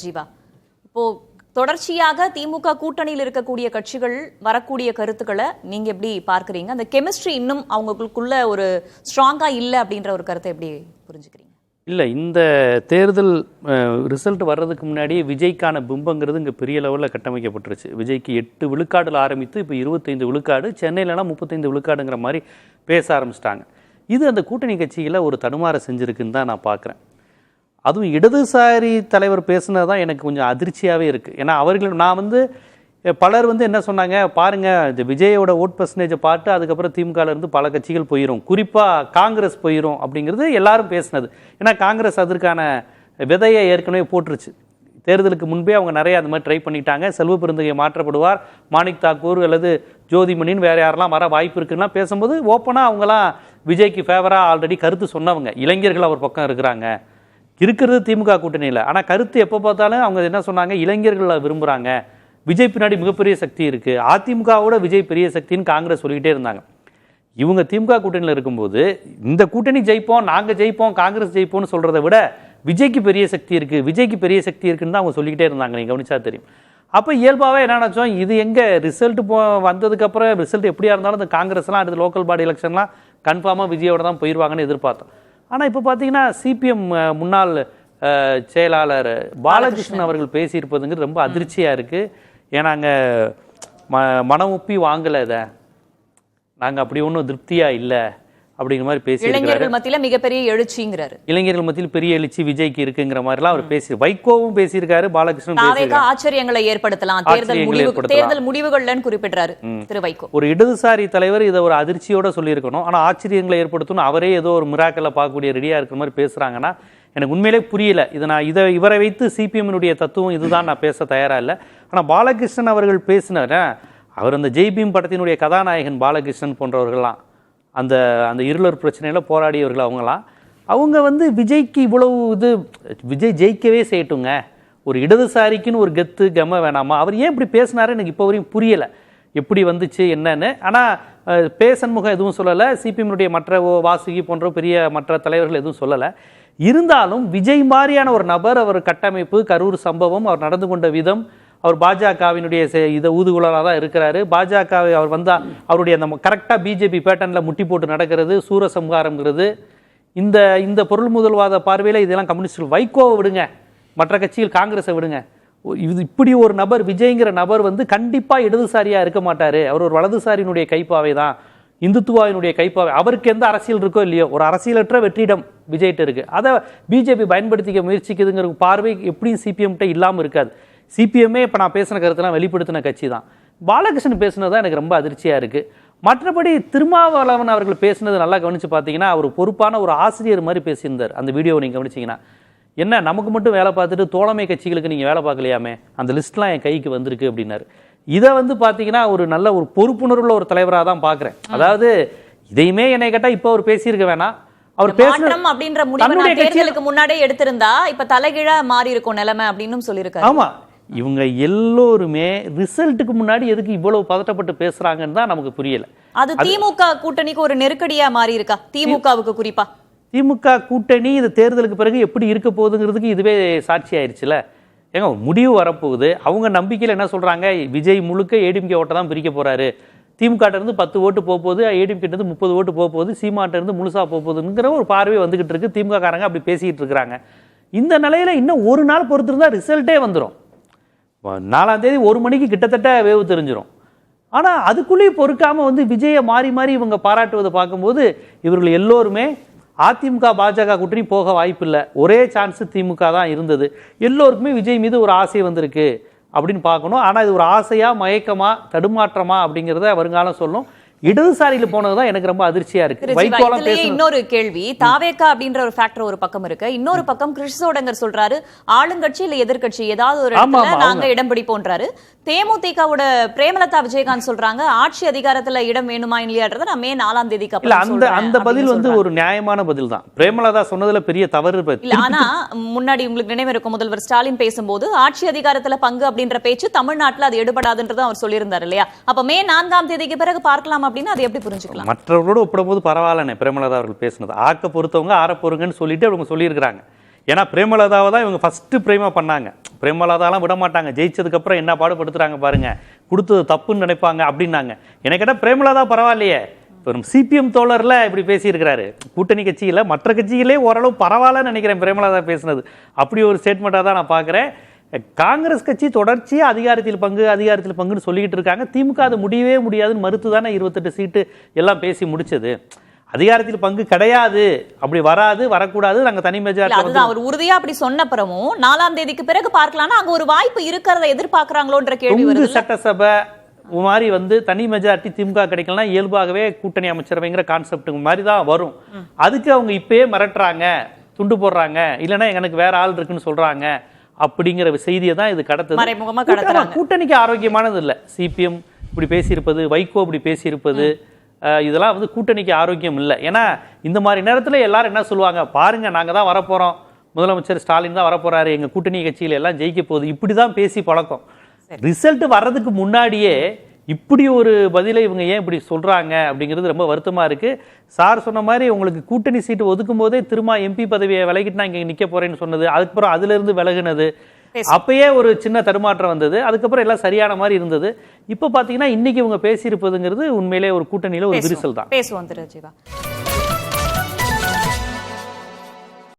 ஜீவா, இப்போ தொடர்ச்சியாக திமுக கூட்டணியில் இருக்கக்கூடிய கட்சிகள் வரக்கூடிய கருத்துக்களை நீங்க எப்படி பார்க்கறீங்க? அந்த கெமிஸ்ட்ரி இன்னும் அவங்களுக்குள்ள ஒரு ஸ்ட்ராங்கா இல்ல அப்படின்ற ஒரு கருத்தை எப்படி புரிஞ்சுக்கிறீங்க? இல்லை, இந்த தேர்தல் ரிசல்ட் வர்றதுக்கு முன்னாடி விஜய்க்கான பிம்பங்கிறது இங்கே பெரிய லெவலில் கட்டமைக்கப்பட்டுருச்சு. விஜய்க்கு 8 விழுக்காடுல ஆரம்பித்து இப்போ 25 விழுக்காடு, சென்னையிலனா 35 விழுக்காடுங்கிற மாதிரி பேச ஆரம்பிச்சிட்டாங்க. இது அந்த கூட்டணி கட்சிகளை ஒரு தடுமாற செஞ்சுருக்குன்னு தான் நான் பார்க்குறேன். அதுவும் இடதுசாரி தலைவர் பேசுனது தான் எனக்கு கொஞ்சம் அதிர்ச்சியாகவே இருக்குது. ஏன்னா நான் பலர் என்ன சொன்னாங்க, பாருங்கள் இந்த விஜயோட ஓட் பர்சன்டேஜை பார்த்து அதுக்கப்புறம் திமுகலேருந்து பல கட்சிகள் போயிடும், குறிப்பாக காங்கிரஸ் போயிடும் அப்படிங்கிறது எல்லாரும் பேசினது. ஏன்னா காங்கிரஸ் அதற்கான விதையை ஏற்கனவே போட்டுருச்சு. தேர்தலுக்கு முன்பே அவங்க நிறைய அந்த மாதிரி ட்ரை பண்ணிட்டாங்க. செல்வ பெருந்தகை மாற்றப்படுவார், மாணிக் தாக்கூர் அல்லது ஜோதிமணின்னு வேறு யாரெல்லாம் வர வாய்ப்பு இருக்குன்னா பேசும்போது ஓப்பனாக அவங்களாம் விஜய்க்கு ஃபேவராக ஆல்ரெடி கருத்து சொன்னவங்க. இளைஞர்கள் அவர் பக்கம் இருக்கிறாங்க, இருக்கிறது திமுக கூட்டணியில். ஆனால் கருத்து எப்போ பார்த்தாலும் அவங்க என்ன சொன்னாங்க, இளைஞர்களை விரும்புகிறாங்க, விஜய் பின்னாடி மிகப்பெரிய சக்தி இருக்குது, அதிமுகவோட விஜய் பெரிய சக்தின்னு காங்கிரஸ் சொல்லிக்கிட்டே இருந்தாங்க. இவங்க திமுக கூட்டணியில் இருக்கும்போது இந்த கூட்டணி ஜெயிப்போம், நாங்கள் ஜெயிப்போம், காங்கிரஸ் ஜெயிப்போம்னு சொல்கிறத விட விஜய்க்கு பெரிய சக்தி இருக்குது, விஜய்க்கு பெரிய சக்தி இருக்குன்னு தான் அவங்க சொல்லிக்கிட்டே இருந்தாங்க. நீங்கள் கவனிச்சா தெரியும். அப்போ இயல்பாகவே என்ன நினச்சோம், இது எங்கே ரிசல்ட் வந்ததுக்கப்புறம் ரிசல்ட் எப்படியா இருந்தாலும் இந்த காங்கிரஸ்லாம் அடுத்த லோக்கல் பாடி எலெக்ஷன்லாம் கன்ஃபார்மாக விஜயோட தான் போயிடுவாங்கன்னு எதிர்பார்த்தோம். ஆனால் இப்போ பார்த்தீங்கன்னா சிபிஎம் முன்னாள் செயலாளர் பாலகிருஷ்ணன் அவர்கள் பேசியிருப்பதுங்கிறது ரொம்ப அதிர்ச்சியாக இருக்குது. ஏன்னா நாங்கள் மனம் ஒப்பி வாங்கலை, இதை நாங்கள் அப்படி ஒன்றும் திருப்தியாக இல்லை அப்படிங்கிற மாதிரி பேசி, இளைஞர்கள் மத்தியில் மிகப்பெரிய எழுச்சிங்கிறாரு. இளைஞர்கள் மத்தியில் பெரிய எழுச்சி விஜய்க்கு இருக்குங்கிற மாதிரிலாம் அவர் பேசி, வைகோவும் பேசியிருக்காரு, பாலகிருஷ்ணன் ஆச்சரியங்களை ஏற்படுத்தலாம் தேர்தல் முடிவுகள்னு குறிப்பிட்டாரு திரு வைகோ. ஒரு இடதுசாரி தலைவர் இதை ஒரு அதிர்ச்சியோட சொல்லியிருக்கணும். ஆனால் ஆச்சரியங்களை ஏற்படுத்தணும் அவரே ஏதோ ஒரு மிராக்கல்ல பார்க்கக்கூடிய ரெடியாக இருக்கிற மாதிரி பேசுகிறாங்கன்னா எனக்கு உண்மையிலே புரியல. இவரை வைத்து சிபிஎம்னுடைய தத்துவம் இதுதான் நான் பேச தயாராக இல்லை. ஆனால் பாலகிருஷ்ணன் அவர்கள் பேசினார், அவர் அந்த ஜெய்பீம் படத்தினுடைய கதாநாயகன் பாலகிருஷ்ணன் போன்றவர்கள்லாம் அந்த அந்த இருளர் பிரச்சனையில் போராடியவர்கள் அவங்க விஜய்க்கு இவ்வளவு விஜய் ஜெயிக்கவே செய்யட்டுங்க, ஒரு இடதுசாரிக்குன்னு ஒரு கெத்து கம வேணாமா, அவர் ஏன் இப்படி பேசினாரு எனக்கு இப்போ வரையும் புரியலை, எப்படி வந்துச்சு என்னன்னு. ஆனால் பேசன்முகம் எதுவும் சொல்லலை, சிபிஎம்னுடைய மற்ற வாசுகி போன்ற பெரிய மற்ற தலைவர்கள் எதுவும் சொல்லலை. இருந்தாலும் விஜய் மாதிரியான ஒரு நபர், அவர் கட்டமைப்பு, கரூர் சம்பவம், அவர் நடந்து கொண்ட விதம், அவர் பாஜகவினுடைய இதை ஊதுகுழலாக தான் இருக்கிறாரு. பாஜக அவர் வந்தால் அவருடைய அந்த கரெக்டாக பிஜேபி பேட்டர்னில் முட்டி போட்டு நடக்கிறது, சூரசம்ஹாரங்கிறது, இந்த பொருள் முதல்வாத பார்வையில் இதெல்லாம் கம்யூனிஸ்டுகள். வைகோவை விடுங்க, மற்ற கட்சிகள் காங்கிரஸை விடுங்க, இப்படி ஒரு நபர் விஜய்ங்கிற நபர் கண்டிப்பாக இடதுசாரியாக இருக்க மாட்டார், அவர் ஒரு வலதுசாரியினுடைய கைப்பாவை தான், இந்துத்துவாவினுடைய கைப்பாவை. அவருக்கு எந்த அரசியல் இருக்கோ இல்லையோ ஒரு அரசியலற்ற வெற்றிடம் விஜய்கிட்ட இருக்குது, அதை பிஜேபி பயன்படுத்திக்க முயற்சிக்குதுங்கிற பார்வை எப்படியும் சிபிஎம்கிட்ட இல்லாமல் இருக்காது. சிபிஎம்மே இப்போ நான் பேசின கருத்தெல்லாம் வெளிப்படுத்தின கட்சி தான். பாலகிருஷ்ணன் பேசுனது தான் எனக்கு ரொம்ப அதிர்ச்சியாக இருக்குது. மற்றபடி திருமாவளவன் அவர்கள் பேசுனது நல்லா கவனித்து பார்த்தீங்கன்னா அவர் பொறுப்பான ஒரு ஆசிரியர் மாதிரி பேசியிருந்தார். அந்த வீடியோவை நீங்கள் கவனிச்சிங்கன்னா, என்ன நமக்கு மட்டும் வேலை பார்த்துட்டு தோழமை கட்சிகளுக்கு நீங்கள் வேலை பார்க்கலையாமே, அந்த லிஸ்ட்லாம் என் கைக்கு வந்திருக்கு அப்படின்னாரு. இதை பார்த்தீங்கன்னா ஒரு நல்ல ஒரு பொறுப்புணர்வுள்ள ஒரு தலைவராக தான் பார்க்குறேன். அதாவது இதையுமே என்னை கேட்டால் இப்போ அவர் பேசியிருக்க வேணாம், அவர் பேசணும் அப்படின்ற முடிவு தேர்தலுக்கு முன்னாடியே எடுத்திருந்தா இப்ப தலைகீழா மாறி இருக்கும் நிலைமை அப்படின்னு சொல்லியிருக்காரு. ஆமா, இவங்க எல்லோருமே ரிசல்ட்டுக்கு முன்னாடி எதுக்கு இவ்வளவு பதட்டப்பட்டு பேசுறாங்கன்னு தான் நமக்கு புரியல. அது திமுக கூட்டணிக்கு ஒரு நெருக்கடியா மாறி இருக்கா? திமுகவுக்கு குறிப்பா திமுக கூட்டணி இது தேர்தலுக்கு பிறகு எப்படி இருக்க போகுதுங்கிறதுக்கு இதுவே சாட்சி ஆயிடுச்சுல. ஏங்க முடிவு வரப்போகுது, அவங்க நம்பிக்கையில் என்ன சொல்றாங்க, விஜய் முழுக்க ஏடிஎம்கே ஓட்டை தான் பிரிக்க போறாரு, திமுக இருந்து 10 ஓட்டு போகுது, ஏடிஎம்கே இருந்து 30 ஓட்டு போகுது, சீமாட்ட இருந்து முழுசா போகுதுங்கிற ஒரு பார்வை வந்துகிட்டு இருக்கு. திமுக காரங்க அப்படி பேசிட்டு இருக்கிறாங்க. இந்த நிலையில இன்னும் ஒரு நாள் பொறுத்திருந்தா ரிசல்ட்டே வந்துடும். 4ஆம் தேதி 1 மணிக்கு கிட்டத்தட்ட வேவு தெரிஞ்சிடும். ஆனால் அதுக்குள்ளேயும் பொறுக்காம விஜயை மாறி மாறி இவங்க பாராட்டுவதை பார்க்கும்போது இவர்கள் எல்லோருமே அதிமுக பாஜக கூட்டணி போக வாய்ப்பில்லை, ஒரே சான்ஸ் திமுக தான் இருந்தது. எல்லோருக்குமே விஜய் மீது ஒரு ஆசை வந்திருக்கு அப்படின்னு பார்க்கணும். ஆனால் இது ஒரு ஆசையா, மயக்கமா, தடுமாற்றமா அப்படிங்கிறத வருங்காலம் சொல்லும். இடதுசாரியில் போனதுதான் எனக்கு ரொம்ப அதிர்ச்சியா இருக்கு. இன்னொரு கேள்வி, தாவேகா அப்படின்ற ஒரு ஃபேக்டர் ஒரு பக்கம் இருக்கு, இன்னொரு பக்கம் கிறிஸ்தோடங்கர் சொல்றாரு ஆளுங்கட்சி இல்ல எதிர்கட்சி ஏதாவது ஒரு இடத்துல நாங்க இடம் பிடிப்போன்றாரு. தேமுதிகவோட பிரேமலதா விஜயகாந்த் சொல்றாங்க ஆட்சி அதிகாரத்துல இடம் வேணுமா இல்லையான்றத நான் மே 4ஆம் தேதிக்கு அப்புறம் அந்த பதில் ஒரு நியாயமான பதில் தான். பிரேமலதா சொன்னதுல பெரிய தவறு இல்ல. ஆனா முன்னாடி உங்களுக்கு நினைவு இருக்கும், முதல்வர் ஸ்டாலின் பேசும்போது ஆட்சி அதிகாரத்துல பங்கு அப்படின்ற பேச்சு தமிழ்நாட்டுல அது எடுபடாதுன்றது அவர் சொல்லியிருந்தாரு இல்லையா? அப்ப மே 4ஆம் தேதிக்கு பிறகு பார்க்கலாம் அப்படின்னா அது எப்படி புரிஞ்சுக்கலாம்? மற்றவர்களோடு ஒப்பிடும்போது பரவாயில்லனே பிரேமலதா அவர்கள் பேசுனது. ஆக்க பொறுத்தவங்க ஆற பொறுங்கன்னு சொல்லிட்டு அவங்க சொல்லியிருக்கிறாங்க. ஏன்னா பிரேமலதாவை தான் இவங்க ஃபர்ஸ்ட் பிரேமா பண்ணாங்க. பிரேமலதாலாம் விட மாட்டாங்க, ஜெயிச்சதுக்கு அப்புறம் என்ன பாடுபடுத்துறாங்க பாருங்க, கொடுத்தது தப்புன்னு நினைப்பாங்க அப்படின்னாங்க. எனக்கு கேட்டால் பிரேமலதா பரவாயில்லையே, சிபிஎம் தோழர்ல இப்படி பேசியிருக்கிறாரு. கூட்டணி கட்சியில மற்ற கட்சிகளே ஓரளவு பரவாயில்லன்னு நினைக்கிறேன் பிரேமலதா பேசினது. அப்படி ஒரு ஸ்டேட்மெண்ட்டாக தான் நான் பார்க்குறேன். காங்கிரஸ் கட்சி தொடர்ச்சியாக அதிகாரத்தில் பங்குன்னு சொல்லிக்கிட்டு இருக்காங்க. திமுக அது முடியவே முடியாதுன்னு மறுத்து தானே 28 சீட்டு எல்லாம் பேசி முடிச்சது. அதிகாரத்தில் பங்கு கிடையாது, அப்படி வராது, வரக்கூடாது, நாங்க தனி மெஜாரிட்டி. அதுதான் அவர் உறுதியா அப்படி சொன்ன பிறகும் 4ஆம் தேதிக்கு பிறகு பார்க்கலாம்னா அங்க ஒரு வாய்ப்பு இருக்கிறத எதிர்பார்க்கறாங்களோன்ற கேள்வி வருது. சட்டசபை மாதிரி தனி மெஜாரிட்டி திமுக கிடைக்கலாம், இயல்பாகவே கூட்டணி அமைச்சரவைங்கிற கான்செப்ட் மாதிரி தான் வரும். அதுக்கு அவங்க இப்பயே மிரட்டுறாங்க, துண்டு போடுறாங்க, இல்லைன்னா எனக்கு வேற ஆள் இருக்குன்னு சொல்றாங்க அப்படிங்கிற செய்தியை தான் இது கடத்துது. கூட்டணிக்கு ஆரோக்கியமானது இல்லை. சிபிஎம் இப்படி பேசியிருப்பது, வைகோ இப்படி பேசியிருப்பது, இதெல்லாம் கூட்டணிக்கு ஆரோக்கியம் இல்லை. ஏன்னா இந்த மாதிரி நேரத்தில் எல்லாரும் என்ன சொல்லுவாங்க, பாருங்க நாங்க தான் வரப்போறோம், முதலமைச்சர் ஸ்டாலின் தான் வரப்போறாரு, எங்க கூட்டணி கட்சியில எல்லாம் ஜெயிக்க போகுது, இப்படிதான் பேசி பழக்கம். ரிசல்ட் வர்றதுக்கு முன்னாடியே இப்படி ஒரு பதிலை இவங்க ஏன் இப்படி சொல்றாங்க அப்படிங்கிறது ரொம்ப வருத்தமா இருக்கு. சார் சொன்ன மாதிரி உங்களுக்கு கூட்டணி சீட்டு ஒதுக்கும் போதே திரும்ப எம்பி பதவியை விலகிட்டு நான் இங்க நிக்க போறேன்னு சொன்னது, அதுக்கப்புறம் அதுல இருந்து விலகுனது, அப்பயே ஒரு சின்ன தடுமாற்றம் வந்தது. அதுக்கப்புறம் எல்லாம் சரியான மாதிரி இருந்தது. இப்ப பாத்தீங்கன்னா இன்னைக்கு இவங்க பேசியிருப்பதுங்கிறது உண்மையிலே ஒரு கூட்டணியில ஒரு விரிசல் தான். பேசுவோம் திரு ஜீவா.